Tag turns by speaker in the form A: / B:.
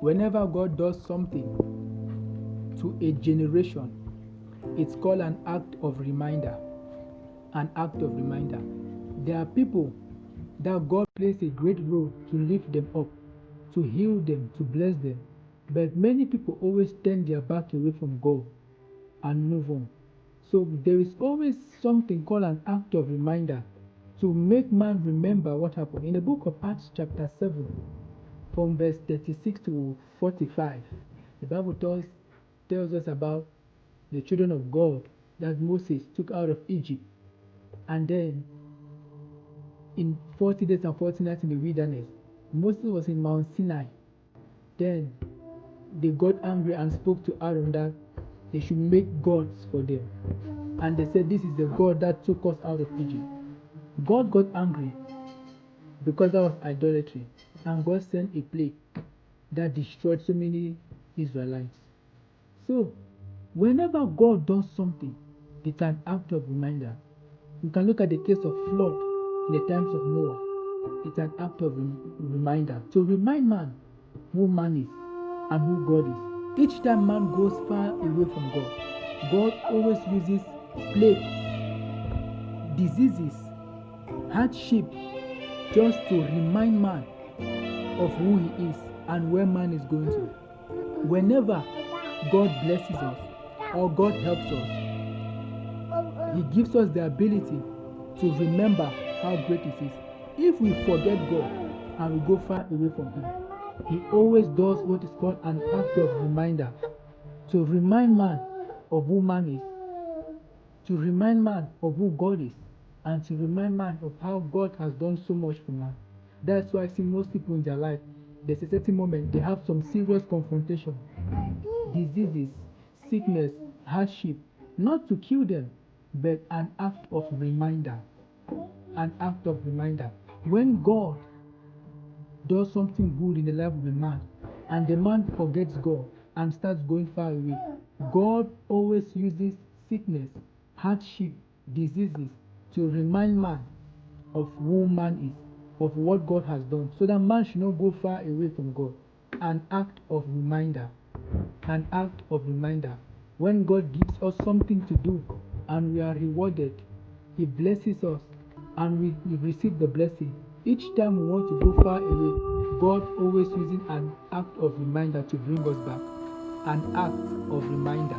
A: Whenever God does something to a generation, it's called an act of reminder. An act of reminder. There are people that God plays a great role to lift them up, to heal them, to bless them. But many people always turn their back away from God and move on. So there is always something called an act of reminder to make man remember what happened. In the book of Acts chapter 7, from verse 36 to 45, the Bible tells us about the children of God that Moses took out of Egypt. And then in 40 days and 40 nights in the wilderness, Moses was in Mount Sinai. Then they got angry and spoke to Aaron that they should make gods for them. And they said, this is the God that took us out of Egypt. God got angry because that was idolatry. And God sent a plague that destroyed so many Israelites. So, whenever God does something, it's an act of reminder. You can look at the case of flood in the times of Noah. It's an act of reminder to remind man who man is and who God is. Each time man goes far away from God, God always uses plagues, diseases, hardship, just to remind man of who he is and where man is going to. Whenever God blesses us or God helps us, he gives us the ability to remember how great it is. If we forget God and we go far away from him, he always does what is called an act of reminder to remind man of who man is, to remind man of who God is, and to remind man of how God has done so much for man. That's why I see most people in their life, there's a certain moment they have some serious confrontation, diseases, sickness, hardship, not to kill them, but an act of reminder. An act of reminder. When God does something good in the life of a man, and the man forgets God and starts going far away, God always uses sickness, hardship, diseases to remind man of who man is, of what God has done, so that man should not go far away from God. An act of reminder. An act of reminder. When God gives us something to do and we are rewarded, he blesses us and we receive the blessing. Each time we want to go far away, God always using an act of reminder to bring us back. An act of reminder.